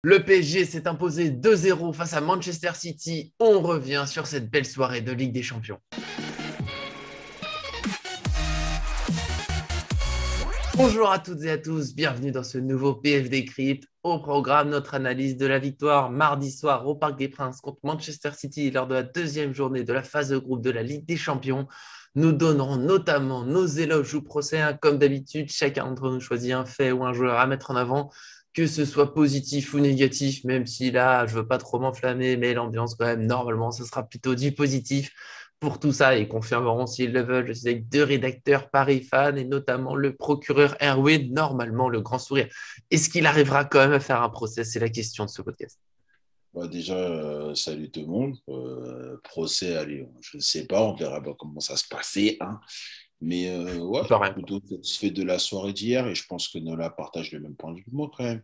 Le PSG s'est imposé 2-0 face à Manchester City. On revient sur cette belle soirée de Ligue des Champions. Bonjour à toutes et à tous, bienvenue dans ce nouveau PFD Crypt. Au programme, notre analyse de la victoire mardi soir au Parc des Princes contre Manchester City lors de la deuxième journée de la phase de groupe de la Ligue des Champions. Nous donnerons notamment nos éloges ou procès. Comme d'habitude, chacun d'entre nous choisit un fait ou un joueur à mettre en avant, que ce soit positif ou négatif, même si là, je ne veux pas trop m'enflammer, mais l'ambiance quand même, normalement, ce sera plutôt du positif. Pour tout ça, ils confirmeront s'ils le veulent. Je suis avec deux rédacteurs Paris fans et notamment le procureur Erwin, normalement le grand sourire. Est-ce qu'il arrivera quand même à faire un procès? C'est la question de ce podcast. Déjà, salut tout le monde. Procès, allez, je ne sais pas, on verra bien comment ça se passait, hein. Mais ouais, Pareil. plutôt satisfait de la soirée d'hier et je pense que Nola partage le même point de vue que moi quand même.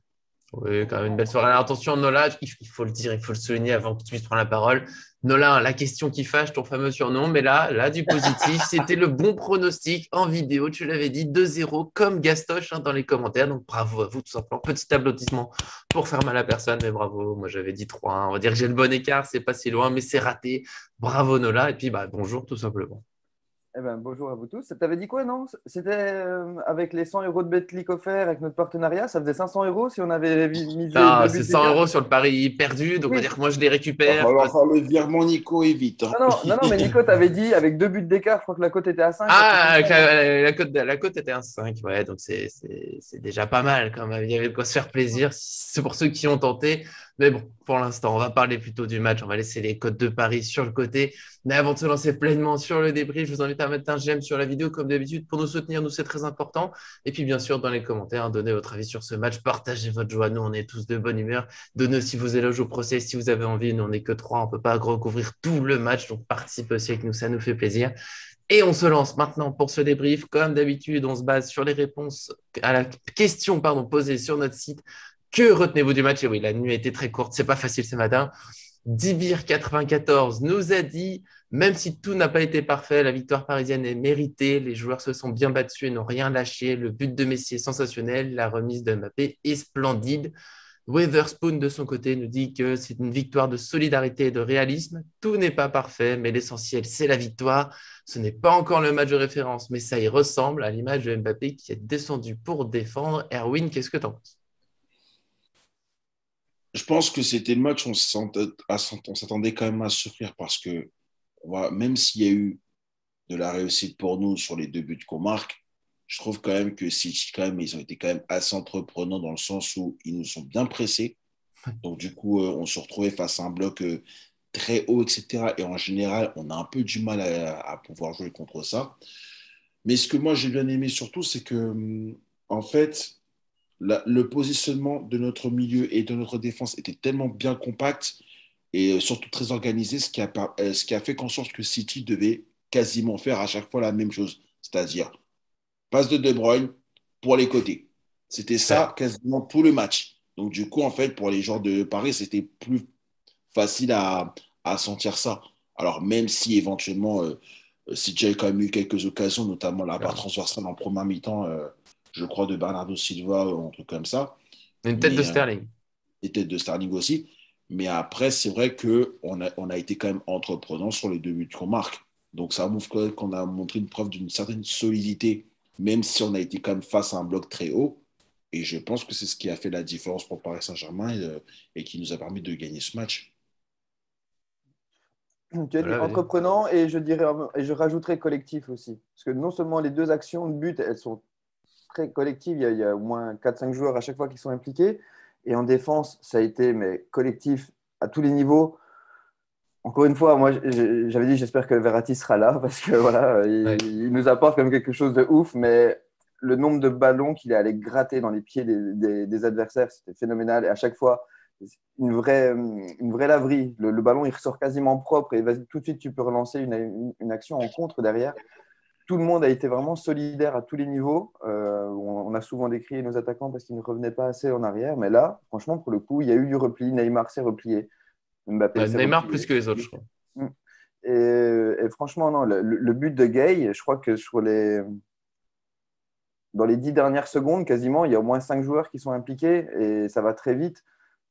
Oui, quand même une belle soirée. Alors, attention, Nola, il faut le dire, il faut le souligner avant que tu puisses prendre la parole. Nola, la question qui fâche, ton fameux surnom, mais là, du positif, c'était le bon pronostic en vidéo. Tu l'avais dit 2-0 comme Gastoche dans les commentaires. Donc, bravo à vous, tout simplement. Petit applaudissement pour faire mal à personne, mais bravo. Moi, j'avais dit 3-1. On va dire que j'ai le bon écart, c'est pas si loin, mais c'est raté. Bravo, Nola. Et puis, bonjour, tout simplement. Bonjour à vous tous. Ça t'avait dit quoi, non? C'était avec les 100 euros de Betclic offerts avec notre partenariat, ça faisait 500 euros si on avait misé Non, deux c'est buts 100 d'écart? euros sur le pari perdu. Donc, on va Oui. dire que moi, je les Il va récupère. falloir faire le virement Nico et vite, hein. Non, mais Nico, t'avais dit avec deux buts d'écart, je crois que la cote était à 5, un truc comme Ah, ça, non? la cote était un 5, ouais, donc c'est déjà pas mal quand même. Il y avait de quoi se faire plaisir. C'est pour ceux qui ont tenté. Mais bon, pour l'instant, on va parler plutôt du match. On va laisser les cotes de Paris sur le côté. Mais avant de se lancer pleinement sur le débrief, je vous invite à mettre un j'aime sur la vidéo, comme d'habitude, pour nous soutenir. Nous, c'est très important. Et puis, bien sûr, dans les commentaires, donnez votre avis sur ce match. Partagez votre joie. Nous, on est tous de bonne humeur. Donnez aussi vos éloges au procès si vous avez envie. Nous, on n'est que trois. On ne peut pas recouvrir tout le match. Donc, participez aussi avec nous. Ça nous fait plaisir. Et on se lance maintenant pour ce débrief. Comme d'habitude, on se base sur les réponses à la question posée sur notre site. Que retenez-vous du match? Et oui, la nuit a été très courte, c'est pas facile ce matin. Dibir94 nous a dit, même si tout n'a pas été parfait, la victoire parisienne est méritée, les joueurs se sont bien battus et n'ont rien lâché, le but de Messi est sensationnel, la remise de Mbappé est splendide. Witherspoon, de son côté, nous dit que c'est une victoire de solidarité et de réalisme. Tout n'est pas parfait, mais l'essentiel, c'est la victoire. Ce n'est pas encore le match de référence, mais ça y ressemble à l'image de Mbappé qui est descendu pour défendre. Erwin, qu'est-ce que tu en penses? Je pense que c'était le match où on s'attendait quand même à souffrir parce que même s'il y a eu de la réussite pour nous sur les deux buts qu'on marque, je trouve quand même que City, quand même, ils ont été quand même assez entreprenants dans le sens où ils nous ont bien pressés. Donc, du coup, on se retrouvait face à un bloc très haut, etc. Et en général, on a un peu du mal à pouvoir jouer contre ça. Mais ce que moi, j'ai bien aimé surtout, c'est que, en fait, le positionnement de notre milieu et de notre défense était tellement bien compact et surtout très organisé, ce qui a fait qu'en sorte que City devait quasiment faire à chaque fois la même chose, c'est-à-dire passe de De Bruyne pour les côtés. C'était Ouais. ça quasiment tout le match. Donc du coup, en fait, pour les joueurs de Paris, c'était plus facile à sentir ça. Alors même si éventuellement, City a quand même eu quelques occasions, notamment la barre transversale en première mi-temps, je crois, de Bernardo Silva ou un truc comme ça, Une tête de mais Sterling. et peut-être de Sterling aussi. Mais après, c'est vrai qu'on a été quand même entreprenant sur les deux buts qu'on marque. Donc ça montre qu'on a montré une preuve d'une certaine solidité, même si on a été quand même face à un bloc très haut. Et je pense que c'est ce qui a fait la différence pour Paris Saint-Germain et qui nous a permis de gagner ce match. Tu as dit Voilà, vas-y. entreprenant et je dirais, et je rajouterais collectif aussi. Parce que non seulement les deux actions de but, elles sont très collectives, il y a au moins quatre cinq joueurs à chaque fois qui sont impliqués. Et en défense, ça a été mais collectif à tous les niveaux. Encore une fois, moi, j'avais dit, j'espère que Verratti sera là parce que voilà, Ouais. il nous apporte quand même quelque chose de ouf. Mais le nombre de ballons qu'il est allé gratter dans les pieds des adversaires, c'était phénoménal. Et à chaque fois, une vraie laverie. Le ballon, il ressort quasiment propre et vas-y, tout de suite, tu peux relancer une action en contre derrière. Tout le monde a été vraiment solidaire à tous les niveaux. On a souvent décrié nos attaquants parce qu'ils ne revenaient pas assez en arrière. Mais là, franchement, pour le coup, il y a eu du repli. Neymar s'est replié. Mbappé s'est Neymar plus replié. que les autres, je crois. Mm. Et franchement, non, le but de Gay, je crois que dans les 10 dernières secondes, quasiment, il y a au moins 5 joueurs qui sont impliqués et ça va très vite.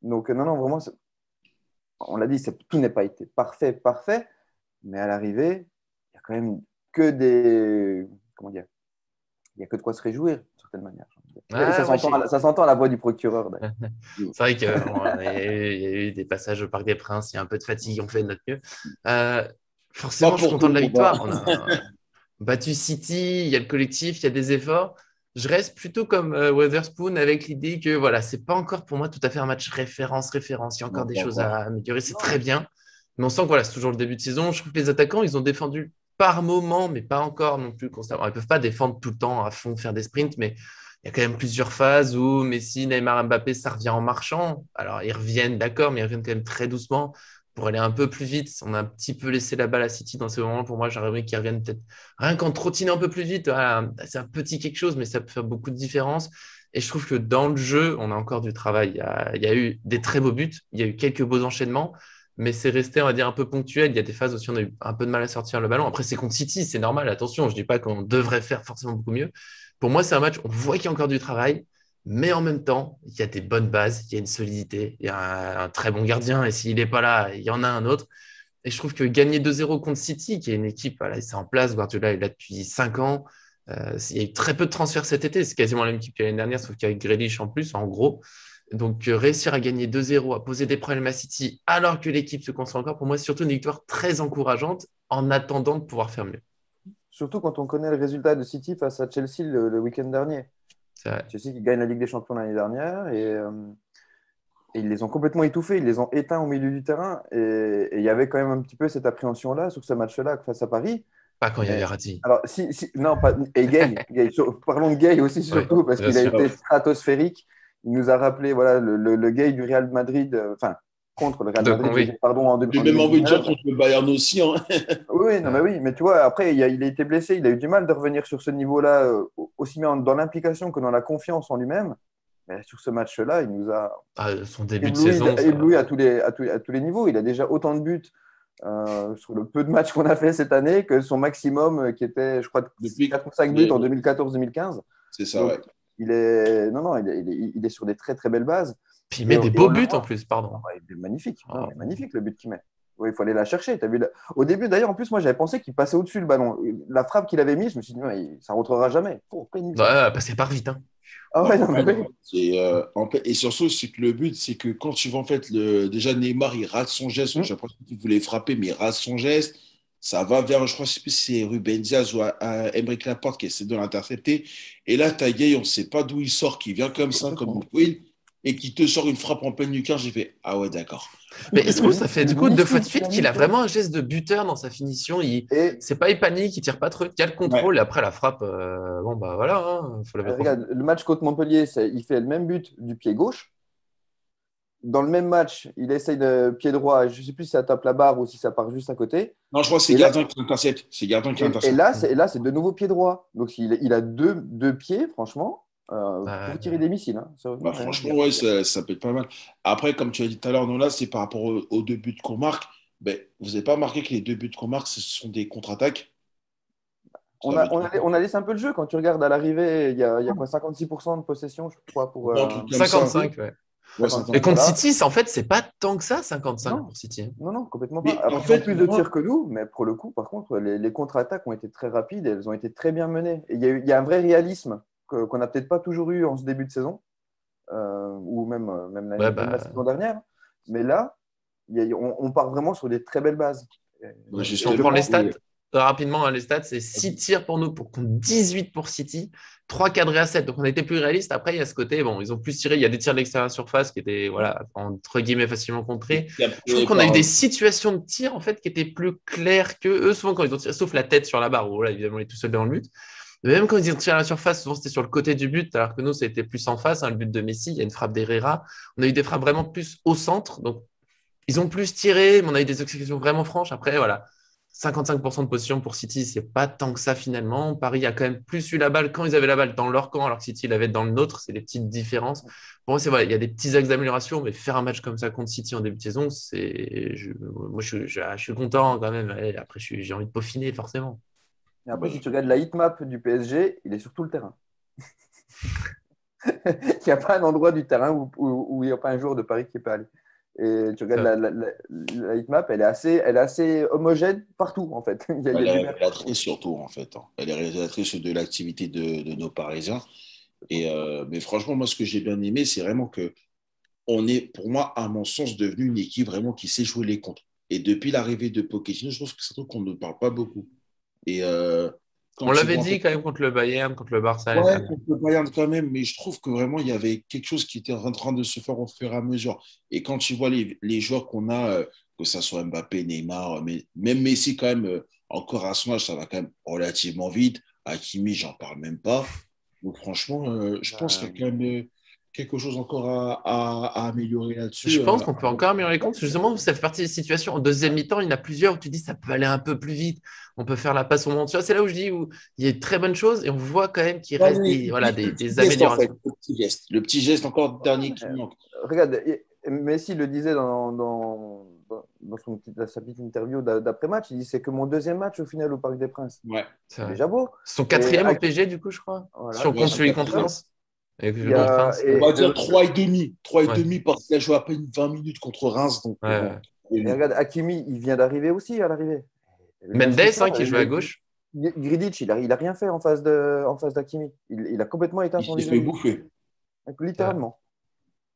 Donc, non, vraiment, on l'a dit, tout n'a pas été parfait, mais à l'arrivée, il y a quand même que des. Comment dire? Il n'y a que de quoi se réjouir, d'une certaine manière. Et Ah, ouais, ça s'entend à la voix du procureur. c'est vrai qu'il y a eu des passages au Parc des Princes, il y a un peu de fatigue, on fait de notre mieux. Euh, Pas Forcément, je suis pour content tout de la le monde, hein. victoire. On a battu City, il y a le collectif, il y a des efforts. Je reste plutôt comme Weatherspoon avec l'idée que voilà, c'est pas encore pour moi tout à fait un match référence. Il y a encore Non, des pas choses encore. à améliorer, c'est très bien. Mais on sent que voilà, c'est toujours le début de saison. Je trouve que les attaquants, ils ont défendu par moment, mais pas encore non plus constamment. Ils peuvent pas défendre tout le temps à fond, faire des sprints, mais il y a quand même plusieurs phases où Messi, Neymar, Mbappé, ça revient en marchant. Alors, ils reviennent, d'accord, mais ils reviennent quand même très doucement pour aller un peu plus vite. On a un petit peu laissé la balle à City dans ce moment. Pour moi, j'aurais aimé qu'ils reviennent peut-être rien qu'en trottiner un peu plus vite. Voilà, c'est un petit quelque chose, mais ça peut faire beaucoup de différence. Et je trouve que dans le jeu, on a encore du travail. Il y a eu des très beaux buts, il y a eu quelques beaux enchaînements, mais c'est resté, on va dire, un peu ponctuel. Il y a des phases aussi, on a eu un peu de mal à sortir le ballon. Après, c'est contre City, c'est normal. Attention, je ne dis pas qu'on devrait faire forcément beaucoup mieux. Pour moi, c'est un match, on voit qu'il y a encore du travail, mais en même temps, il y a des bonnes bases, il y a une solidité, il y a un très bon gardien, et s'il n'est pas là, il y en a un autre. Et je trouve que gagner 2-0 contre City, qui est une équipe, voilà, c'est en place, Guardiola est là depuis 5 ans, il y a eu très peu de transferts cet été, c'est quasiment la même équipe que l'année dernière, sauf qu'avec Grealish en plus, en gros. Donc réussir à gagner 2-0, à poser des problèmes à City, alors que l'équipe se construit encore, pour moi, c'est surtout une victoire très encourageante en attendant de pouvoir faire mieux. Surtout quand on connaît le résultat de City face à Chelsea le week-end dernier. C'est vrai. Chelsea qui gagne la Ligue des Champions l'année dernière et ils les ont complètement étouffés, ils les ont éteints au milieu du terrain. Et il y avait quand même un petit peu cette appréhension-là sur ce match-là face à Paris. Pas quand il y a Mais, Verratti. alors, non, pas, et Gay, parlons de Gay aussi, Oui, surtout, parce bien qu'il a sûr. été stratosphérique. Il nous a rappelé voilà, le Gay du Real Madrid, enfin, contre le Real Donc, Madrid, je veux oui. dire, pardon, en J'ai même envie de 2019. dire contre le Bayern aussi, hein. Oui, non, mais oui, mais tu vois, après, il a été blessé, il a eu du mal de revenir sur ce niveau-là, aussi bien dans l'implication que dans la confiance en lui-même. Mais sur ce match-là, il nous a Son début de saison, ébloui à tous les niveaux. Il a déjà autant de buts sur le peu de matchs qu'on a fait cette année que son maximum qui était, je crois, Depuis 4 ou 5 buts en 2014-2015. C'est ça, Donc, ouais. non, il est sur des très, très belles bases. puis il met des Et beaux on le buts en voit. plus, pardon. Il est magnifique. Non, Oh. mais magnifique le but qu'il met. Oui, il faut aller la chercher. T'as vu au début, d'ailleurs, en plus, moi, j'avais pensé qu'il passait au-dessus le ballon. La frappe qu'il avait mise, je me suis dit, non, ça ne rentrera jamais. Oh, pénible, ça. Ouais, parce qu'elle part vite. Hein. Ah ouais, non, mais oui. Et surtout, c'est que le but, c'est que quand tu vas en fait, déjà Neymar, il rate son geste. J'ai l'impression qu'il voulait frapper, mais il rate son geste. Ça va vers, je crois, je sais plus si c'est Ruben Diaz ou Aymeric Laporte qui essaie de l'intercepter. Et là, t'as Gay, on ne sait pas d'où il sort, qui vient comme ça, comme une fouine, et qui te sort une frappe en pleine lucarne. J'ai fait, ah ouais, d'accord. Mais est-ce que ça fait du coup 2 fois de Magnifique, suite qu'il a vraiment un geste de buteur dans sa finition? Et C'est pas il panique, il tire pas trop, il a le contrôle et après la frappe, bon bah voilà, hein, faut la mettre au fond. regarde, le match contre Montpellier, il fait le même but du pied gauche. Dans le même match, il essaye de pied droit. Je ne sais plus si ça tape la barre ou si ça part juste à côté. Non, je crois que c'est Et là, gardien qui intercepte. C'est gardien qui et intercepte. là, c'est de nouveau pied droit. Donc, il a deux pieds, franchement, pour tirer des missiles. Hein. Bah, franchement, ouais, ça peut être pas mal. Après, comme tu as dit tout à l'heure, là, c'est par rapport aux deux buts qu'on marque. Ben, vous n'avez pas remarqué que les deux buts qu'on marque, ce sont des contre-attaques? On a laissé un peu le jeu. Quand tu regardes à l'arrivée, il y a quoi, 56% de possession, je crois, pour. Un truc comme 55, ouais. Ouais, 55, Et contre voilà. City, en fait, c'est pas tant que ça, 55 Non. pour City. Non, complètement Mais pas. Après, en fait, ils ont plus de moi- tirs que nous, mais pour le coup, par contre, les contre-attaques ont été très rapides et elles ont été très bien menées. Et il y a un vrai réalisme qu'on n'a peut-être pas toujours eu en ce début de saison, ou même Ouais, même la saison dernière. Mais là, on part vraiment sur des très belles bases. Bah, Si on prend les stats, rapidement, hein, les stats, c'est 6 tirs pour nous, pour contre 18 pour City, 3 cadrés à 7. Donc, on a été plus réaliste. Après, il y a ce côté, bon, ils ont plus tiré. Il y a des tirs de l'extérieur surface qui étaient, voilà, entre guillemets, facilement contrés. Je trouve qu'on a eu des situations de tir, en fait, qui étaient plus claires que eux, souvent, quand ils ont tiré, sauf la tête sur la barre, où là, évidemment, il est tout seul devant le but. Mais même quand ils ont tiré à la surface, souvent, c'était sur le côté du but, alors que nous, c'était plus en face. Hein, le but de Messi, il y a une frappe d'Herrera. On a eu des frappes vraiment plus au centre. Donc, ils ont plus tiré, mais on a eu des exécutions vraiment franches. Après, voilà, 55% de possession pour City, c'est pas tant que ça finalement. Paris a quand même plus eu la balle quand ils avaient la balle dans leur camp, alors que City l'avait dans le nôtre. C'est des petites différences. Pour moi, c'est vrai, il y a des petits axes d'amélioration, mais faire un match comme ça contre City en début de saison, moi, je suis content quand même. Et après, j'ai envie de peaufiner forcément. Et après, si tu regardes la heatmap du PSG, il est sur tout le terrain. Il n'y a pas un endroit du terrain où il n'y a pas un joueur de Paris qui n'est pas allé. Et tu regardes la heatmap, elle est assez homogène partout, en fait. Il y a Elle est du vert. révélatrice surtout, en fait. Elle est révélatrice de l'activité de nos Parisiens. Mais franchement, moi, ce que j'ai bien aimé, c'est vraiment que on est, pour moi, à mon sens, devenu une équipe vraiment qui sait jouer les contres. Et depuis l'arrivée de Pochettino, je trouve que c'est un truc qu'on ne parle pas beaucoup. Et quand On tu l'avait vois, en dit fait, quand même contre le Bayern, contre le Barça l'année ouais, dernière. contre le Bayern quand même, mais je trouve que vraiment, il y avait quelque chose qui était en train de se faire au fur et à mesure. Et quand tu vois les joueurs qu'on a, que ce soit Mbappé, Neymar, mais même Messi, quand même, encore à son âge, ça va quand même relativement vite. Hakimi, j'en parle même pas. Donc, franchement, je pense qu'il y a quand même quelque chose encore à améliorer Je là-dessus. pense qu'on peut encore améliorer les comptes. Justement, ça fait partie des situations. En deuxième mi-temps, il y en a plusieurs où tu dis ça peut aller un peu plus vite. On peut faire la passe au monde. Tu vois, c'est là où je dis où il y a de très bonnes choses et on voit quand même qu'il Ouais, reste mais voilà, le petit des geste, en fait, améliorations. le petit geste. Le petit geste encore dernier qui Ouais. manque. Regarde, Messi le disait dans sa petite interview d'après-match. Il dit c'est que mon deuxième match au final au Parc des Princes. Ouais. C'est déjà beau. Son Et quatrième au PSG, du coup, je crois. Si voilà. on Ouais, compte son celui contre quatrième. Reims. Et Il y contre a, Reims, On et va dire le- 3,5. Trois et ouais. demi parce qu'il a joué à peine 20 minutes contre Reims. Donc, Ouais, bon. ouais. Et regarde, Hakimi, il vient d'arriver aussi à l'arrivée. Le même Mendes, souci, hein, qui joue à gauche. Gridic, il a rien fait en face d'Hakimi. Il a complètement éteint Il son s'est fait vis-à-vis. bouffer. C'est vrai. Littéralement.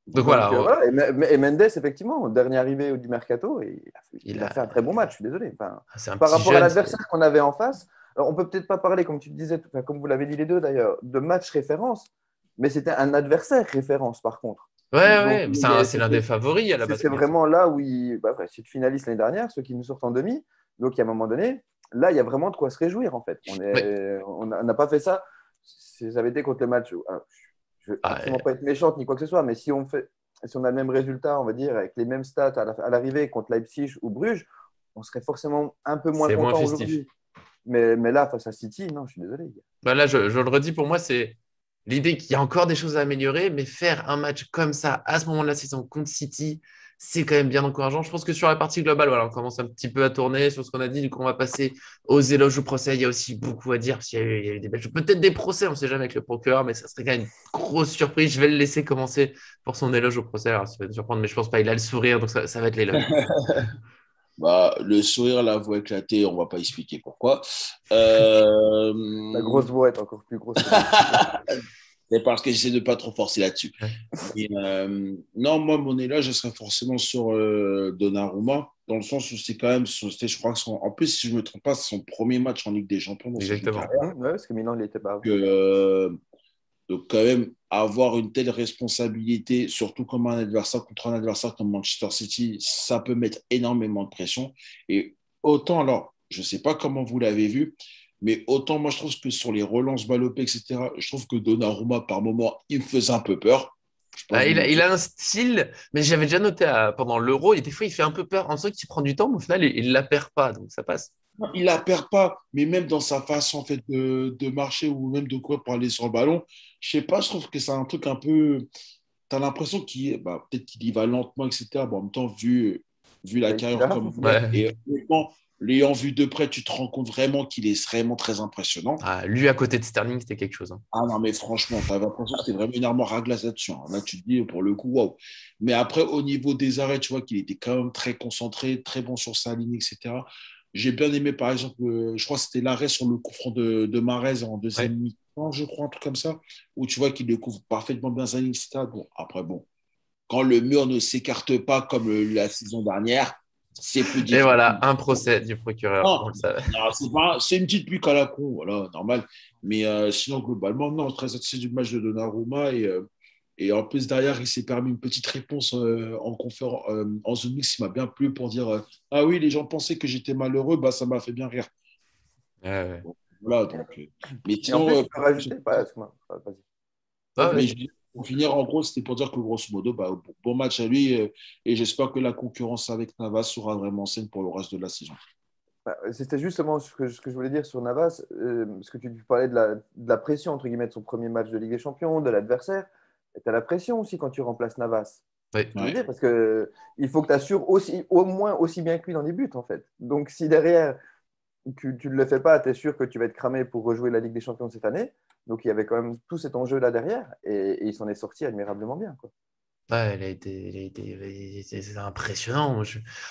Donc Donc voilà, voilà. Et Mendes, effectivement, dernier arrivé du Mercato, il il a fait un très bon match, je suis désolé. Enfin, c'est un par petit rapport à jeune. l'adversaire qu'on avait en face, alors, on peut peut-être pas parler, comme tu disais, enfin, comme vous l'avez dit les deux d'ailleurs, de match référence, mais c'était un adversaire référence par contre. Ouais, Donc ouais, c'est l'un des favoris à la base. c'est vraiment là où c'est le finaliste l'année dernière, ceux qui nous sortent en demi. Donc, il y a un moment donné, là, il y a vraiment de quoi se réjouir, en fait. Ouais. On n'a pas fait ça. Si ça avait été contre le match, je ne veux Ah, absolument pas être méchante ni quoi que ce soit, mais si on a le même résultat, on va dire, avec les mêmes stats à l'arrivée contre Leipzig ou Bruges, on serait forcément un peu moins c'est moins content festif. aujourd'hui. Mais là, face à City, non, je suis désolé. Bah là, je le redis, pour moi, c'est l'idée qu'il y a encore des choses à améliorer, mais faire un match comme ça à ce moment de la saison contre City, c'est quand même bien encourageant. Je pense que sur la partie globale, voilà, on commence un petit peu à tourner sur ce qu'on a dit. Du coup, on va passer aux éloges au procès. Il y a aussi beaucoup à dire parce qu'il y a eu des belles choses. Peut-être des procès, on ne sait jamais avec le procureur, mais ça serait quand même une grosse surprise. Je vais le laisser commencer pour son éloge au procès. Alors, ça va te surprendre, mais je pense pas. Il a le sourire, donc ça va être l'éloge. Bah, le sourire, la voix éclatée, on va pas expliquer pourquoi. La grosse voix est encore plus grosse que d'habitude. C'est parce que j'essaie de pas trop forcer là-dessus. Et, non, moi, mon éloge, je serais forcément sur Donnarumma, dans le sens où c'est quand même, je crois que en plus, si je me trompe pas, c'est son premier match en Ligue des Champions dans sa Exactement. carrière. Ouais, parce que Milan, il n'était pas avant. Donc, quand même, avoir une telle responsabilité, surtout comme un adversaire contre un adversaire comme Manchester City, ça peut mettre énormément de pression. Et autant, alors, je ne sais pas comment vous l'avez vu, mais autant, moi, je trouve que sur les relances ballopées, etc., je trouve que Donnarumma, par moment, il me faisait un peu peur. Je peux pas Ah, vous il mentir. a un style, mais j'avais déjà noté pendant l'Euro, et des fois il fait un peu peur. En soi, qu'il prend du temps, mais au final, il ne la perd pas, donc ça passe. Il la perd pas, mais même dans sa façon en fait, de marcher ou même de courir pour aller sur le ballon, je sais pas, je trouve que c'est un truc un peu. Tu as l'impression peut-être qu'il y va lentement, etc. Bon, en même temps, vu la Avec carrière Kylian. comme il a, Ouais. et honnêtement, l'ayant vu de près, tu te rends compte vraiment qu'il est vraiment très impressionnant. Ah, lui à côté de Sterling, c'était quelque chose, hein. Ah non, mais franchement, tu as l'impression que c'était vraiment une armoire à glace là-dessus, hein. Là, tu te dis, pour le coup, waouh. Mais après, au niveau des arrêts, tu vois qu'il était quand même très concentré, très bon sur sa ligne, etc. J'ai bien aimé, par exemple, je crois que c'était l'arrêt sur le coup franc de Mahrez en deuxième Ouais. mi-temps, je crois, un truc comme ça, où tu vois qu'il le couvre parfaitement bien sa ligne, etc. Bon, après, bon, quand le mur ne s'écarte pas comme la saison dernière, c'est plus Et voilà, difficile. un procès du procureur, Non, on le savait. non, c'est une petite pique à la con, voilà, normal. Mais sinon, globalement, non, très satisfait du match de Donnarumma. Et en plus, derrière, il s'est permis une petite réponse en Zoom mix qui m'a bien plu pour dire ah oui, les gens pensaient que j'étais malheureux, bah, ça m'a fait bien rire. Ouais, ouais. Bon, voilà, donc. Mais Et en sinon, plus, tu peux rajouter. Excuse-moi, vas-y. Ah, Vas-y, mais vas-y. pour finir, en gros, c'était pour dire que grosso modo, bah, bon match à lui. Et j'espère que la concurrence avec Navas sera vraiment saine pour le reste de la saison. C'était justement ce que je voulais dire sur Navas, parce que tu parlais de la pression, entre guillemets, de son premier match de Ligue des Champions, de l'adversaire. Tu as la pression aussi quand tu remplaces Navas. ouais. Je veux Ouais. dire, parce que il faut que tu assures au moins aussi bien que lui dans les buts, en fait. Donc, si derrière, tu ne le fais pas, tu es sûr que tu vas être cramé pour rejouer la Ligue des Champions cette année. Donc, il y avait quand même tout cet enjeu-là derrière et il s'en est sorti admirablement bien, quoi. Ouais, c'est impressionnant.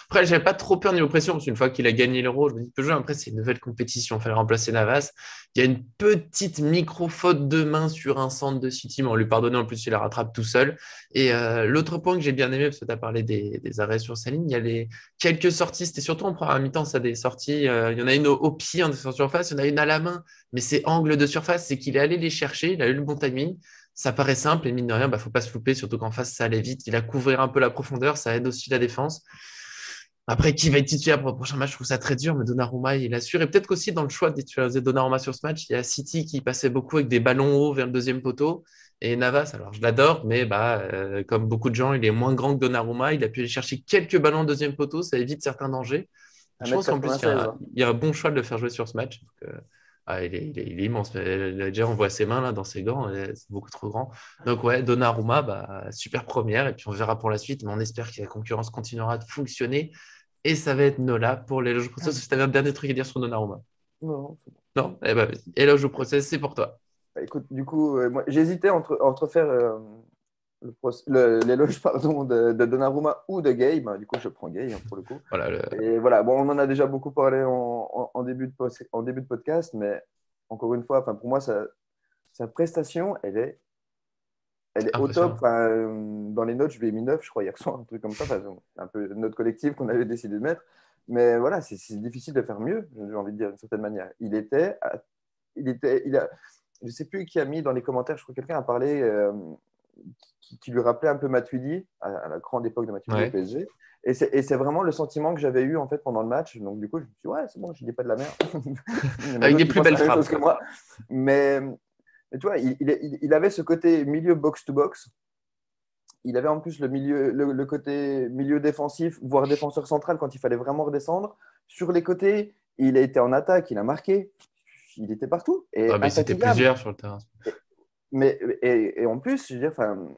Après, j'avais pas trop peur niveau pression, parce qu'une fois qu'il a gagné l'Euro, je me dis, peut jouer. Après, c'est une nouvelle compétition. Il fallait remplacer Navas. Il y a une petite micro-faute de main sur un centre de City, mais on lui pardonnait. En plus, il la rattrape tout seul. Et l'autre point que j'ai bien aimé, parce que tu as parlé des arrêts sur sa ligne, il y a quelques sorties. C'était surtout en première mi-temps, ça, des sorties. Il y en a une au pied en défense surface, il y en a une à la main, mais c'est angle de surface. C'est qu'il est allé les chercher. Il a eu le bon timing. Ça paraît simple et mine de rien, faut pas se louper, surtout qu'en face, ça allait vite. Il a couvrir un peu la profondeur, ça aide aussi la défense. Après, qui va être titulaire pour le prochain match, je trouve ça très dur, mais Donnarumma, il assure. Et peut-être qu'aussi dans le choix de titulariser Donnarumma sur ce match, il y a City qui passait beaucoup avec des ballons hauts vers le deuxième poteau. Et Navas, alors je l'adore, mais comme beaucoup de gens, il est moins grand que Donnarumma. Il a pu aller chercher quelques ballons au deuxième poteau, ça évite certains dangers. Je pense qu'en plus, 1m96. il y a un bon choix de le faire jouer sur ce match. Donc, il est immense. Déjà, on voit ses mains là, dans ses gants, c'est beaucoup trop grand. Donc, ouais, Donnarumma, super première. Et puis, on verra pour la suite. Mais on espère que la concurrence continuera de fonctionner. Et ça va être Nola pour l'éloge au process. Si tu avais un dernier truc à dire sur Donnarumma. Non, c'est bon. Non? Eh ben, vas-y. Éloge au process, c'est pour toi. Bah, écoute, du coup, moi, j'hésitais entre faire l'éloge pardon, de Donnarumma ou de Gay. Bah, du coup, je prends Gay, hein, pour le coup. Voilà, Et voilà, bon, on en a déjà beaucoup parlé en début de podcast, mais encore une fois, pour moi, sa prestation, elle est au top. impressionnant. Dans les notes, je lui ai mis 9, je crois, hier soir, un truc comme ça. C'est un peu une note collective qu'on avait décidé de mettre. Mais voilà, c'est difficile de faire mieux, j'ai envie de dire d'une certaine manière. Je ne sais plus qui a mis dans les commentaires, je crois que quelqu'un a parlé, qui lui rappelait un peu Matuidi, à la grande époque de Matuidi au Ouais. PSG. Et c'est vraiment le sentiment que j'avais eu en fait pendant le match. Donc du coup, je me suis dit, ouais, c'est bon, je dis pas de la merde. Il y en a Avec d'autres des qui plus pensent belles la même frappes. chose que moi. Mais tu vois, il avait ce côté milieu box-to-box. Il avait en plus le côté milieu défensif, voire défenseur central quand il fallait vraiment redescendre. Sur les côtés, il a été en attaque, il a marqué. Il était partout et Ah, mais c'était infatigable. plusieurs sur le terrain. Et en plus, je veux dire,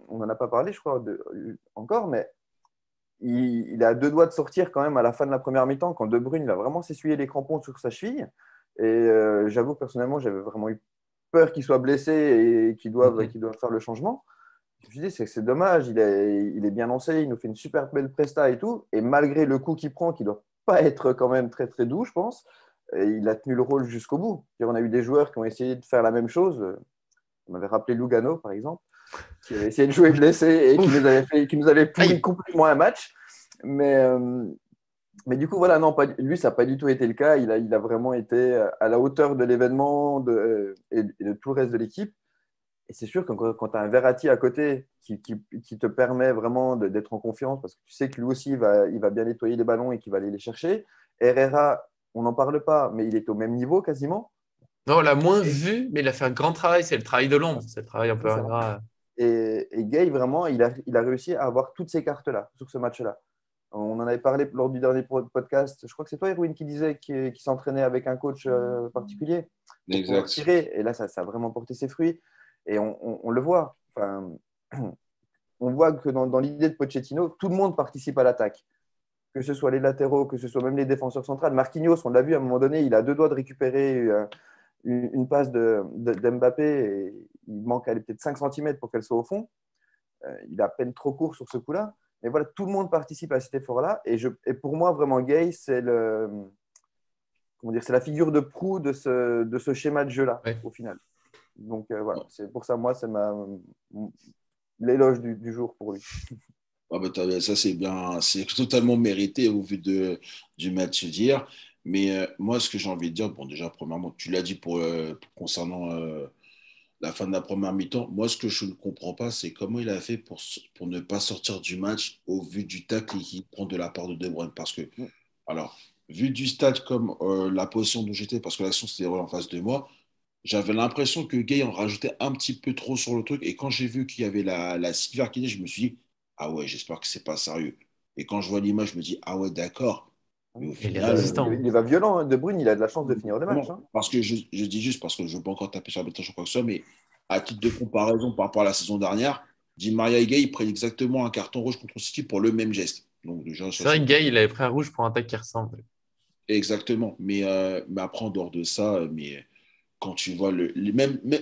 on n'en a pas parlé, je crois, encore, mais il a deux doigts de sortir quand même à la fin de la première mi-temps quand De Bruyne il a vraiment s'essuyé les crampons sur sa cheville. Et j'avoue que personnellement, j'avais vraiment eu peur qu'il soit blessé et qu'il doive faire le changement. Je me suis dit, c'est dommage, il est bien lancé, il nous fait une super belle presta et tout. Et malgré le coup qu'il prend, qui ne doit pas être quand même très très doux, je pense, il a tenu le rôle jusqu'au bout. On a eu des joueurs qui ont essayé de faire la même chose. On m'avait rappelé Lugano, par exemple, qui avait essayé de jouer blessé et qui nous avait pourri complètement un match. Mais du coup, voilà, non, lui, ça n'a pas du tout été le cas. Il a vraiment été à la hauteur de l'événement et de tout le reste de l'équipe. Et c'est sûr que quand tu as un Verratti à côté qui te permet vraiment d'être en confiance, parce que tu sais que lui aussi, il va bien nettoyer les ballons et qu'il va aller les chercher. Herrera, on n'en parle pas, mais il est au même niveau quasiment. Non, on l'a moins Et vu, mais il a fait un grand travail. C'est le travail de l'ombre. C'est le travail un peu c'est ça. ingrat. Et Gay, vraiment, il a réussi à avoir toutes ces cartes-là sur ce match-là. On en avait parlé lors du dernier podcast. Je crois que c'est toi, Erwin, qui disait qu'il s'entraînait avec un coach particulier pour pouvoir Exact. tirer. Et là, ça a vraiment porté ses fruits. Et on le voit. Enfin, on voit que dans l'idée de Pochettino, tout le monde participe à l'attaque. Que ce soit les latéraux, que ce soit même les défenseurs centrales. Marquinhos, on l'a vu à un moment donné, il a deux doigts de récupérer une passe d'Mbappé et il manque peut-être 5 cm pour qu'elle soit au fond. Il est à peine trop court sur ce coup-là. Mais voilà, tout le monde participe à cet effort-là. Et pour moi, vraiment, Gay, c'est la figure de proue de ce schéma de jeu-là, Ouais. au final. Donc voilà, c'est pour ça, moi, c'est l'éloge du jour pour lui. Ah bah, ça, c'est bien, c'est totalement mérité au vu du match d'hier. Mais moi, ce que j'ai envie de dire, bon, déjà, premièrement, tu l'as dit concernant la fin de la première mi-temps. Moi, ce que je ne comprends pas, c'est comment il a fait pour ne pas sortir du match au vu du tacle qu'il prend de la part de De Bruyne. Parce que, alors, vu du stade comme la position dont j'étais, parce que l'action s'était déroulée en face de moi, j'avais l'impression que Gay en rajoutait un petit peu trop sur le truc. Et quand j'ai vu qu'il y avait la civière qui est, je me suis dit, ah ouais, j'espère que c'est pas sérieux. Et quand je vois l'image, je me dis, ah ouais, d'accord. Mais au Il est final, résistant. Il va violent, hein. De Bruyne, il a de la chance de finir le match. Hein. parce que je dis juste, parce que je ne veux pas encore taper sur la bêtise ou quoi que ce soit, mais à titre de comparaison par rapport à la saison dernière, Di Maria et Gay, ils prennent exactement un carton rouge contre City pour le même geste. Donc déjà, ça C'est vrai c'est. que Gay, il avait pris un rouge pour un tac qui ressemble. exactement. Mais après, en dehors de ça, mais quand tu vois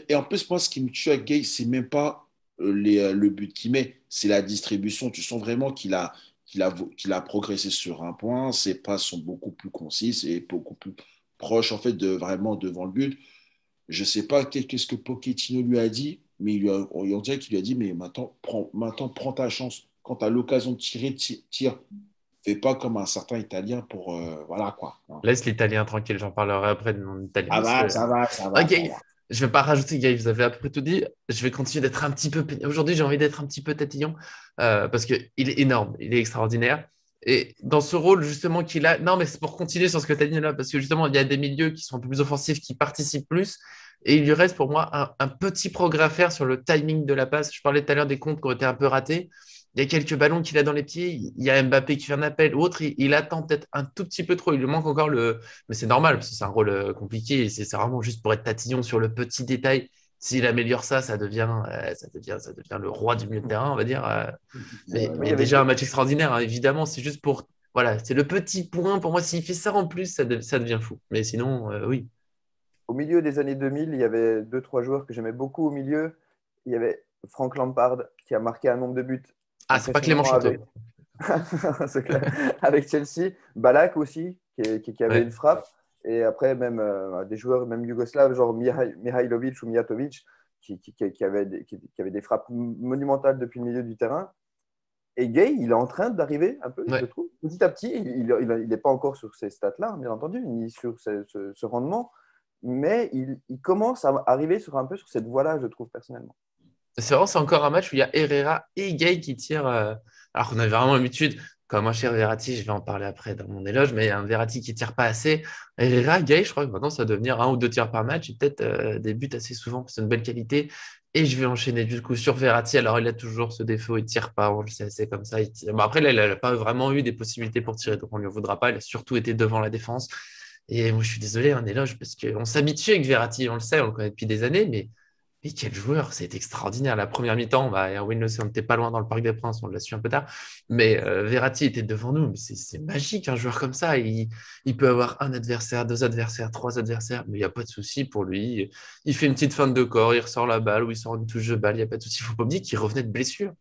et en plus, moi, ce qui me tue à Gay, c'est même pas le but qu'il met, c'est la distribution. Tu sens vraiment qu'il a progressé sur un point. Ses passes sont beaucoup plus concises et beaucoup plus proches, en fait, de vraiment devant le but. Je sais pas qu'est-ce que Pochettino lui a dit, mais on dirait qu'il lui a dit, mais maintenant, prends ta chance. Quand tu as l'occasion de tirer, tire. Fais pas comme un certain Italien pour... voilà, quoi. Laisse l'italien tranquille, j'en parlerai après de mon italien. Ça va, ça va, ça va. Ok, je vais pas rajouter, Gaël, vous avez à peu près tout dit. Je vais continuer d'être un petit peu. Aujourd'hui, j'ai envie d'être un petit peu tatillon parce qu'il est énorme, il est extraordinaire. Et dans ce rôle, justement, qu'il a. Non, mais c'est pour continuer sur ce que tu as dit là, parce que justement, il y a des milieux qui sont un peu plus offensifs, qui participent plus. Et il lui reste pour moi un petit progrès à faire sur le timing de la passe. Je parlais tout à l'heure des comptes qui ont été un peu ratés. Il y a quelques ballons qu'il a dans les pieds. Il y a Mbappé qui fait un appel ou autre. Il attend peut-être un tout petit peu trop. Il lui manque encore le. Mais c'est normal, parce que c'est un rôle compliqué. Et c'est vraiment juste pour être tatillon sur le petit détail. S'il améliore ça, ça devient le roi du milieu de terrain, on va dire. Mais déjà un match extraordinaire, hein, évidemment. C'est juste pour. Voilà, c'est le petit point. Pour moi, s'il fait ça en plus, ça devient fou. Mais sinon, oui. Au milieu des années 2000, il y avait deux, trois joueurs que j'aimais beaucoup au milieu. Il y avait Frank Lampard qui a marqué un nombre de buts Ah, c'est pas Clément Château. C'est clair. Avec Chelsea. Balak aussi, qui avait Ouais. une frappe. Et après, même des joueurs, même yougoslaves, genre Mihailovic ou Mijatovic, qui avaient des frappes monumentales depuis le milieu du terrain. Et Gay, il est en train d'arriver un peu, Ouais. je trouve. Petit à petit, il n'est pas encore sur ces stats-là, bien entendu, ni sur ce rendement, mais il commence à arriver un peu sur cette voie-là, je trouve, personnellement. C'est vraiment, c'est encore un match où il y a Herrera et Gay qui tirent. Alors qu'on avait vraiment l'habitude, comme un cher Verratti, je vais en parler après dans mon éloge, mais un Verratti qui tire pas assez. Herrera, Gay, je crois que maintenant ça va devenir un ou deux tirs par match et peut-être des buts assez souvent, c'est une belle qualité. Et je vais enchaîner du coup sur Verratti. Alors il a toujours ce défaut, il tire pas, on le sait, c'est comme ça. Bon, après, là, il n'a pas vraiment eu des possibilités pour tirer, donc on ne lui en voudra pas. Il a surtout été devant la défense. Et moi, je suis désolé, un éloge, parce qu'on s'habitue avec Verratti, on le sait, on le connaît depuis des années, mais quel joueur, c'est extraordinaire. La première mi-temps, Erwin Le Sait, on n'était pas loin dans le Parc des Princes, on l'a su un peu tard, mais Verratti était devant nous. Mais c'est magique, un joueur comme ça. Il peut avoir un adversaire, deux adversaires, trois adversaires, mais il n'y a pas de souci pour lui. Il fait une petite feinte de corps, il ressort la balle ou il sort une touche de balle, il n'y a pas de souci. Il ne faut pas oublier qu'il revenait de blessure.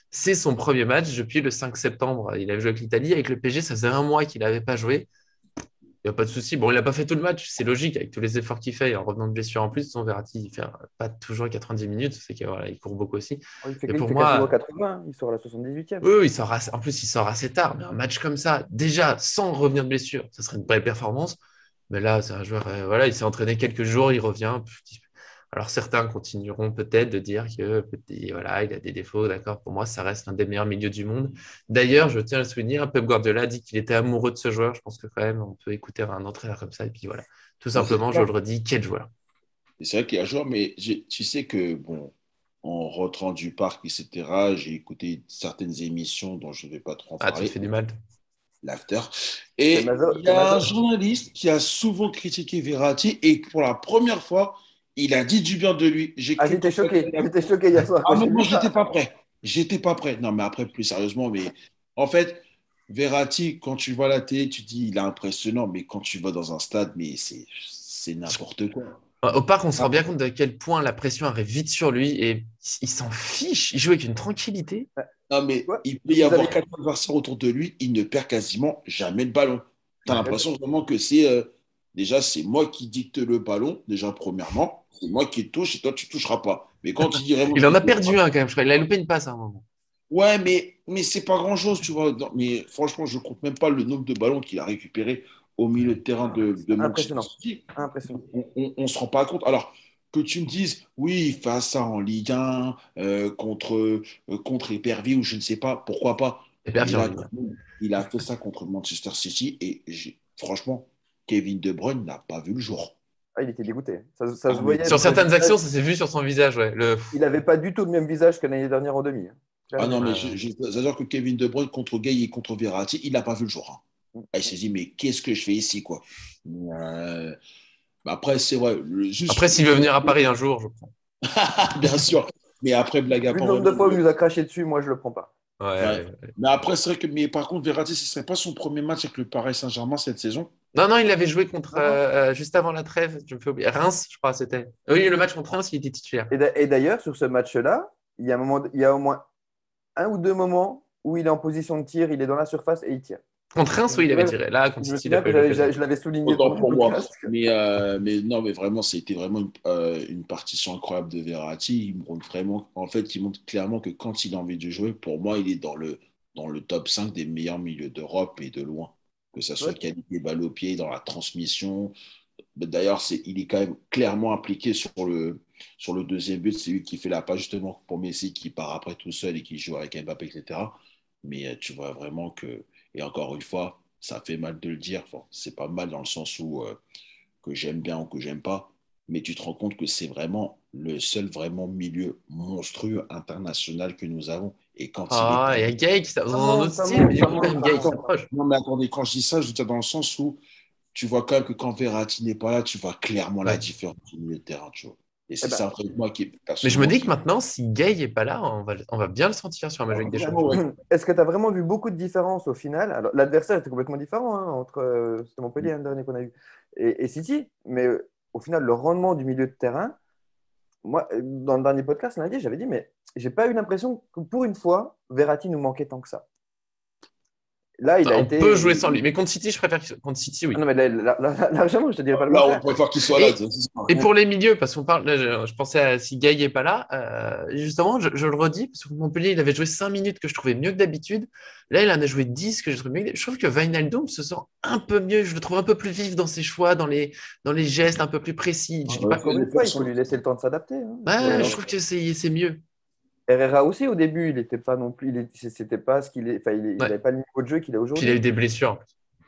C'est son premier match depuis le 5 septembre. Il a joué avec l'Italie. Avec le PSG, ça faisait un mois qu'il n'avait pas joué. Il n'y a pas de souci. Bon, il n'a pas fait tout le match, c'est logique, avec tous les efforts qu'il fait, et en revenant de blessure en plus, son Verratti, il ne fait pas toujours 90 minutes, c'est qu'il voilà, il court beaucoup aussi. Il fait, Et il pour fait quasiment moi, 80, il sort à la 78e. oui, oui, en plus, il sort assez tard, mais un match comme ça, déjà, sans revenir de blessure, ça serait une belle performance. Mais là, c'est un joueur, voilà, il s'est entraîné quelques jours, il revient. Alors certains continueront peut-être de dire que voilà, il a des défauts, d'accord. Pour moi, ça reste l'un des meilleurs milieux du monde. D'ailleurs, je tiens à le souvenir, Pep Guardiola a dit qu'il était amoureux de ce joueur. Je pense que quand même, on peut écouter un entraîneur comme ça. Et puis voilà, tout simplement, je le redis, quel joueur. C'est vrai qu'il y a un joueur, mais tu sais que, bon, en rentrant du parc, etc., j'ai écouté certaines émissions dont je ne vais pas trop en Ah, tu te parler, fais du mal. l'after. Et il y a un journaliste qui a souvent critiqué Verratti et pour la première fois, il a dit du bien de lui. J'étais choqué. J'étais choqué hier soir. Ah, mais moi, j'étais pas prêt. J'étais pas prêt. Non, mais après, plus sérieusement, mais en fait, Verratti, quand tu vois la télé, tu dis il est impressionnant, mais quand tu vas dans un stade, mais c'est n'importe quoi. Au parc, on se rend Ah, bien compte de quel point la pression arrive vite sur lui et il s'en fiche. Il joue avec une tranquillité. non, mais Ouais. il peut y avoir quatre adversaires autour de lui, il ne perd quasiment jamais le ballon. Tu as l'impression vraiment que déjà, c'est moi qui dicte le ballon, déjà, premièrement. C'est moi qui touche et toi, tu ne toucheras pas. Mais quand il dit vraiment. Il en a perdu un quand même, je crois. Il a loupé une passe à un moment. Ouais, mais c'est pas grand-chose, tu vois. Non, mais franchement, je ne compte même pas le nombre de ballons qu'il a récupéré au milieu de terrain de Manchester City. Impressionnant. On ne se rend pas compte. Alors, que tu me dises, oui, il fait ça en Ligue 1, contre Épervier ou je ne sais pas, pourquoi pas. Épervier en Ligue 1. Il a fait ça contre Manchester City et franchement, Kevin De Bruyne n'a pas vu le jour. Ah, il était dégoûté. Ça se voyait. Sur certaines actions, ça s'est vu sur son visage. Ouais. Il n'avait pas du tout le même visage que l'année dernière en demi. Ah non, mais j'adore que Kevin De Bruyne contre Gay et contre Verratti, il n'a pas vu le jour. Ah, il s'est dit, mais qu'est-ce que je fais ici, quoi. Après, c'est vrai. Après, s'il veut venir à Paris un jour, je prends. Bien sûr. Mais après, blague à part. Le nombre de fois où il nous a craché dessus, moi, je le prends pas. Ouais. Mais après, c'est vrai que, mais par contre, Verratti, ce ne serait pas son premier match avec le Paris Saint-Germain cette saison. Non, il avait joué contre, juste avant la trêve, je me fais oublier. Reims, je crois, c'était. Oui, le match contre Reims, il était titulaire. Et d'ailleurs, sur ce match-là, il y a au moins un ou deux moments où il est en position de tir, il est dans la surface et il tire. Contre Reims, oui, il avait tiré. Là, contre Je me City, il a souviens pas eu que l'occasion. je l'avais souligné Autant pendant pour le moi. podcast. Mais non, mais vraiment, c'était vraiment une partition incroyable de Verratti. Il montre vraiment, en fait, il montre clairement que quand il a envie de jouer, pour moi, il est dans le top 5 des meilleurs milieux d'Europe et de loin. Que ça soit Ouais. qualité balle au pied, dans la transmission. D'ailleurs, il est quand même clairement impliqué sur le deuxième but. C'est lui qui fait la passe justement pour Messi, qui part après tout seul et qui joue avec Mbappé, etc. Mais tu vois vraiment que, et encore une fois, ça fait mal de le dire. Enfin, c'est pas mal dans le sens où que j'aime bien ou que j'aime pas. Mais tu te rends compte que c'est vraiment le seul vraiment milieu monstrueux international que nous avons. Et quand il est Ah, pas. il y a Gay qui dans Ça un monte, autre ça style, mais monte, du ça coup, quand monte, même, ça Gay qui monte. s'approche. Non, mais attendez, quand je dis ça, je veux dire dans le sens où tu vois quand même que quand Verratti n'est pas là, tu vois clairement la Ouais. différence au milieu de terrain, tu vois. Et Eh c'est ben, ça, en fait, moi, qui, Mais je me personnellement, dis que qui. maintenant, si Gay n'est pas là, on va bien le sentir sur un match avec des Vraiment, champions. ouais. est-ce que tu as vraiment vu beaucoup de différences au final? Alors, l'adversaire était complètement différent hein, entre c'était Montpellier le dernier qu'on a eu et City, mais au final, le rendement du milieu de terrain, moi, dans le dernier podcast lundi, j'avais dit, mais j'ai pas eu l'impression que pour une fois, Verratti nous manquait tant que ça. Là, il a On peut été. jouer sans lui. Mais contre City, je préfère contre City, Ah oui. non, mais largement, je te dirais pas le Là, on contraire. préfère qu'il soit là. Et, C'est ça. et pour les milieux, parce qu'on parle, là, je pensais à si Gay n'est pas là, justement, je le redis, parce que Montpellier, il avait joué 5 minutes que je trouvais mieux que d'habitude. Là, il en a joué 10 que je trouve mieux. Je trouve que Wijnaldum se sent un peu mieux. Je le trouve un peu plus vif dans ses choix, dans les gestes un peu plus précis. Je dis pas. Encore une fois, il faut lui laisser le temps de s'adapter. Hein. Ouais, je trouve que c'est mieux. Herrera aussi, au début, il n'était pas non plus. C'était pas ce qu'il est. Enfin, il Ouais. n'avait pas le niveau de jeu qu'il a Puis il a eu aujourd'hui. des blessures.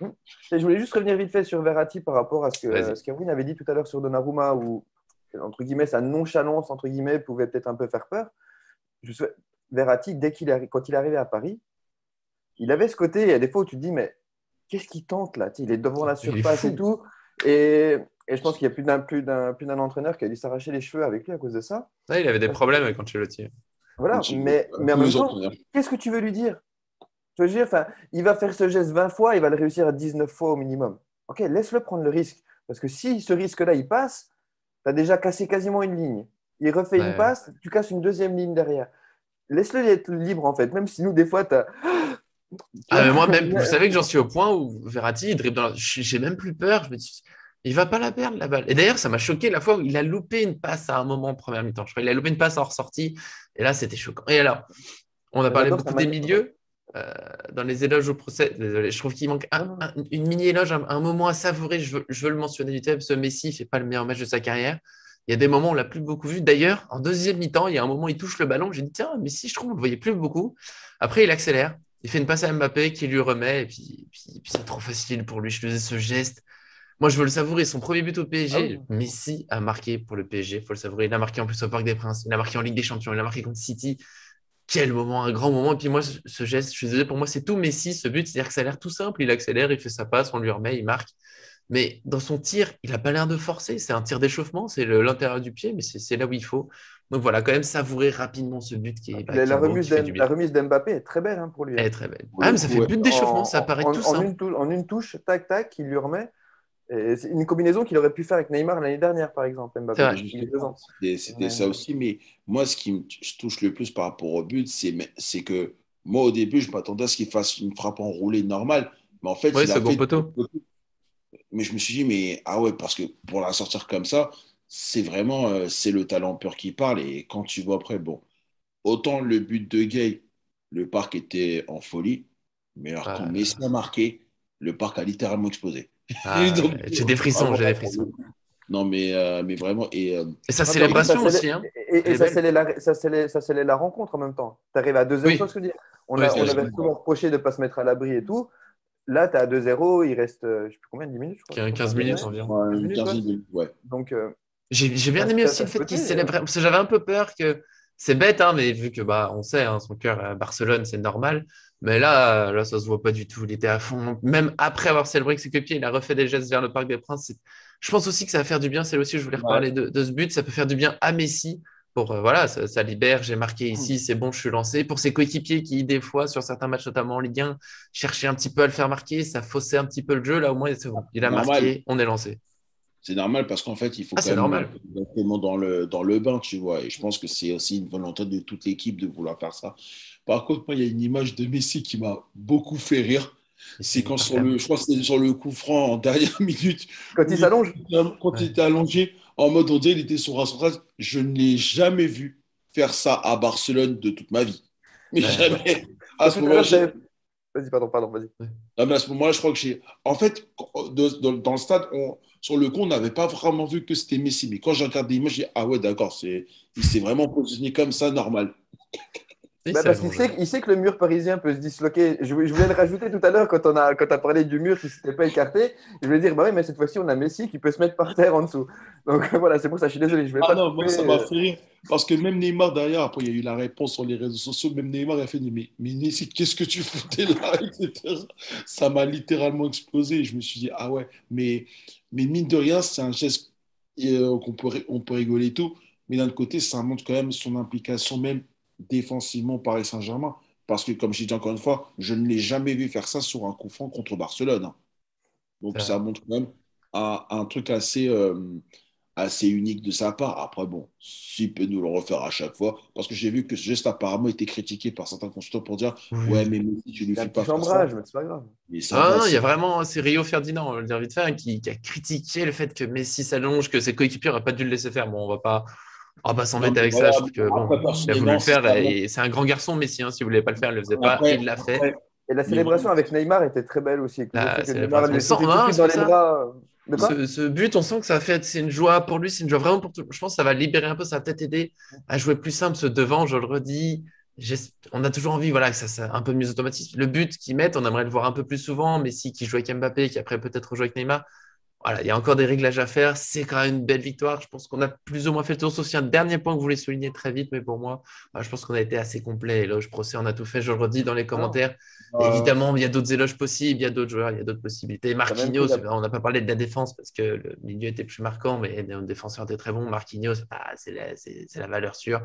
Et je voulais juste revenir vite fait sur Verratti par rapport à Vas-y. ce qu'Erwin avait dit tout à l'heure sur Donnarumma, où, entre guillemets, sa nonchalance, entre guillemets, pouvait peut-être un peu faire peur. Verratti, quand il est arrivé à Paris, il avait ce côté, il y a des fois où tu te dis, mais qu'est-ce qu'il tente là? Tu sais, il est devant la Il est surface fou. et tout. Et je pense qu'il y a plus d'un entraîneur qui a dû s'arracher les cheveux avec lui à cause de ça. Ouais, il avait des problèmes avec Ancelotti. Voilà, mais en même temps, qu'est-ce que tu veux lui dire? Je veux dire, enfin, il va faire ce geste 20 fois, il va le réussir à 19 fois au minimum. Ok, laisse-le prendre le risque. Parce que si ce risque-là, il passe, tu as déjà cassé quasiment une ligne. Il refait une Ouais. passe, tu casses une deuxième ligne derrière. Laisse-le être libre, en fait. Même si nous, des fois, tu as. Ah, mais moi, même, vous savez que j'en suis au point où Verratti, il dribble j'ai même plus peur. Je me dis, il va pas la perdre, la balle. Et d'ailleurs, ça m'a choqué la fois où il a loupé une passe à un moment en première mi-temps. Je crois qu'il a loupé une passe en ressortie. Et là, c'était choquant. Et alors, on a parlé J'adore beaucoup sa des manière. milieux. Dans les éloges au procès, désolé, je trouve qu'il manque une mini-éloge, un moment à savourer. Je veux le mentionner du parce que Messi ne fait pas le meilleur match de sa carrière. Il y a des moments où on l'a plus beaucoup vu. D'ailleurs, en deuxième mi-temps, il y a un moment où il touche le ballon. J'ai dit, tiens, Messi, je trouve qu'on ne le voyait plus beaucoup. Après, il accélère. Il fait une passe à Mbappé qui lui remet. Et puis c'est trop facile pour lui. Je faisais ce geste. Moi, je veux le savourer. Son premier but au Ah oui. PSG, Messi a marqué pour le PSG. Il faut le savourer. Il a marqué en plus au Parc des Princes. Il a marqué en Ligue des Champions. Il a marqué contre City. Quel moment, un grand moment. Et puis moi, ce geste, je suis désolé, pour moi, c'est tout Messi, ce but. C'est-à-dire que ça a l'air tout simple. Il accélère, il fait sa passe, on lui remet, il marque. Mais dans son tir, il n'a pas l'air de forcer. C'est un tir d'échauffement, c'est l'intérieur du pied, mais c'est là où il faut. Donc voilà, quand même savourer rapidement ce but qui est La beau, qui fait du bien. remise d'Mbappé est très belle hein, pour lui. Elle Hein. est très belle. Ah, mais ça fait but d'échauffement, ça paraît tout simple. En une touche, tac, tac, il lui remet. Et c'est une combinaison qu'il aurait pu faire avec Neymar l'année dernière, par exemple, Mbappé. C'était ça aussi, mais moi, ce qui me touche le plus par rapport au but, c'est que moi, au début, je m'attendais à ce qu'il fasse une frappe enroulée normale, mais en fait, Oui, il a second fait. poteau. Mais je me suis dit, mais ah ouais, parce que pour la sortir comme ça, c'est vraiment c'est le talent pur qui parle. Et quand tu vois après, bon, autant le but de Gay, le parc était en folie, mais alors quand Messi a marqué, le parc a littéralement explosé. Donc, j'ai des frissons, j'ai des frissons. Non, mais vraiment. Et sa célébration aussi. Hein. Et ça scellait la rencontre en même temps. Tu arrives à 2-0, oui. tu vois ce que je veux dire. On avait souvent reproché de ne pas se mettre à l'abri et tout. Là, tu es à 2-0, il reste, je ne sais plus combien, 10 minutes, je crois. 15 minutes environ. Ouais, 15 minutes, ouais. Donc, j'ai bien aimé aussi le fait qu'il célèbre. Parce que j'avais un peu peur que. C'est bête, hein, mais vu que on sait, hein, son cœur à Barcelone, c'est normal. Mais là, ça se voit pas du tout. Il était à fond. Même après avoir célébré avec ses copiers, il a refait des gestes vers le Parc des Princes. Je pense aussi que ça va faire du bien. C'est aussi, je voulais reparler de ce but. Ça peut faire du bien à Messi pour voilà, ça libère, j'ai marqué ici, c'est bon, je suis lancé. Pour ses coéquipiers qui, des fois, sur certains matchs, notamment en Ligue 1, cherchaient un petit peu à le faire marquer, ça faussait un petit peu le jeu. Là, au moins, c'est bon. Il a Normal. marqué, on est lancé. C'est normal parce qu'en fait, il faut Ah, quand c'est même normal. mettre exactement dans le bain, tu vois. Et je pense que c'est aussi une volonté de toute l'équipe de vouloir faire ça. Par contre, moi, il y a une image de Messi qui m'a beaucoup fait rire. C'est quand je crois que c'était sur le coup franc en dernière minute, Quand il s'allonge. quand il était allongé, en mode on dirait il était sur un central. Je ne l'ai jamais vu faire ça à Barcelone de toute ma vie. Mais jamais. À ce moment-là, vas-y, pardon, vas-y. non, mais à ce moment-là, je crois que j'ai. En fait, dans le stade, sur le coup, on n'avait pas vraiment vu que c'était Messi. Mais quand j'ai regardé l'image, j'ai dit, ah ouais, d'accord, il s'est vraiment positionné comme ça, normal. Parce qu'il sait que le mur parisien peut se disloquer. Je voulais le rajouter tout à l'heure quand tu as parlé du mur qui ne s'était pas écarté. Je voulais dire, bah oui, mais cette fois-ci, on a Messi qui peut se mettre par terre en dessous. Donc voilà, c'est pour ça, je suis désolé. Je vais pas Non, moi, ça m'a fait rire. Parce que même Neymar, derrière, après, il y a eu la réponse sur les réseaux sociaux. Même Neymar a fait, mais Messi, qu'est-ce que tu foutais là, etc. Ça m'a littéralement explosé. Je me suis dit, ah ouais, mais mine de rien, c'est un geste on peut rigoler et tout. Mais d'un autre côté, ça montre quand même son implication, même défensivement, au Paris Saint-Germain. Parce que, comme je dis encore une fois, je ne l'ai jamais vu faire ça sur un coup franc contre Barcelone, hein. Donc, ça montre quand même un truc assez unique de sa part. Après, bon, s'il peut nous le refaire à chaque fois, parce que j'ai vu que ce geste apparemment était critiqué par certains consultants pour dire ouais, mais Messi, tu lui fais pas faire ça. Mais c'est pas grave. Mais ça va, non, il y a vraiment, c'est Rio Ferdinand, on va le dire vite fait, hein, qui a critiqué le fait que Messi s'allonge, que ses coéquipiers n'auraient pas dû le laisser faire. Bon, on va pas s'embêter avec ça. Je trouve que bon, il a voulu le faire et c'est un grand garçon, Messi. Hein, si vous voulez pas le faire, il le faisait pas, il l'a fait. Et la célébration avec Neymar était très belle aussi. Ce but, on sent que c'est une joie pour lui, c'est une joie vraiment pour tout. Je pense que ça va libérer un peu, ça va peut-être aider à jouer plus simple ce devant, je le redis. On a toujours envie voilà, que ça un peu mieux automatisme. Le but qu'ils mettent, on aimerait le voir un peu plus souvent. Messi qui joue avec Mbappé, qui après peut-être rejoue avec Neymar. Voilà, il y a encore des réglages à faire. C'est quand même une belle victoire. Je pense qu'on a plus ou moins fait le tour. Sauf aussi un dernier point que vous voulez souligner très vite, mais pour moi, je pense qu'on a été assez complet. Éloge, procès, on a tout fait. Je le redis dans les commentaires. Évidemment, il y a d'autres éloges possibles, il y a d'autres joueurs, il y a d'autres possibilités. Marquinhos, on n'a pas parlé de la défense parce que le milieu était plus marquant, mais le défenseur était très bon. Marquinhos, c'est la valeur sûre.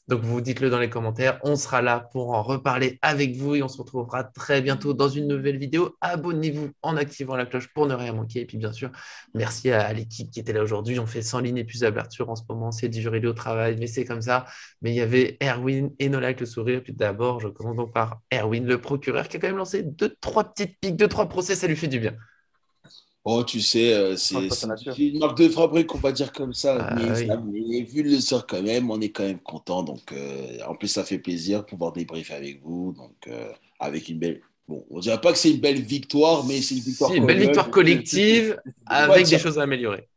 Donc, vous dites-le dans les commentaires. On sera là pour en reparler avec vous et on se retrouvera très bientôt dans une nouvelle vidéo. Abonnez-vous en activant la cloche pour ne rien manquer. Et puis, bien sûr, merci à l'équipe qui était là aujourd'hui. On fait 100 lignes et plus Arthur en ce moment. C'est du jury au travail, mais c'est comme ça. Mais il y avait Erwin et Nola avec le sourire. Puis d'abord, je commence donc par Erwin, le procureur, qui a quand même lancé 2-3 petites piques, 2-3 procès. Ça lui fait du bien. Oh, tu sais, c'est une marque de fabrique, on va dire comme ça. Mais vu le sort quand même, on est quand même content. Donc, en plus, ça fait plaisir de pouvoir débriefer avec vous. Donc, avec une belle. Bon, on ne dirait pas que c'est une belle victoire, mais c'est une victoire. Une belle victoire collective avec des choses à améliorer.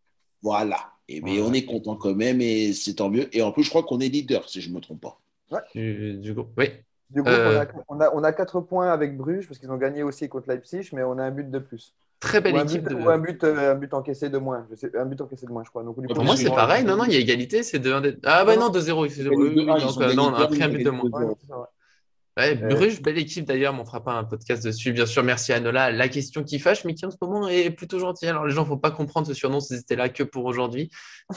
Voilà. Et mais on est content quand même et c'est tant mieux. Et en plus, je crois qu'on est leader, si je ne me trompe pas. Ouais. Du coup, oui. Du coup, on a 4 points avec Bruges parce qu'ils ont gagné aussi contre Leipzig, mais on a un but de plus. Très belle équipe. Ou un but encaissé de moins. Un but encaissé de moins, je crois. Donc, pour moi, c'est pareil. Non, il y a égalité. C'est 2-1. Ah, bah non, 2-0. Non, on a pris un but de moins. Ouais, Bruges, belle équipe d'ailleurs, on fera pas un podcast dessus. Bien sûr, merci à Nola. La question qui fâche, mais qui en ce moment est plutôt gentille. Alors les gens ne faut pas comprendre ce surnom s'ils étaient là que pour aujourd'hui.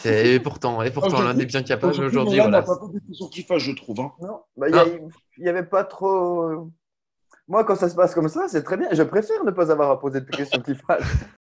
Et pourtant, l'un des bien capables aujourd'hui. Voilà. Pas de question qui fâche, je trouve. Hein. Non, il n'y avait pas trop. Moi, quand ça se passe comme ça, c'est très bien. Je préfère ne pas avoir à poser de questions qui fâchent.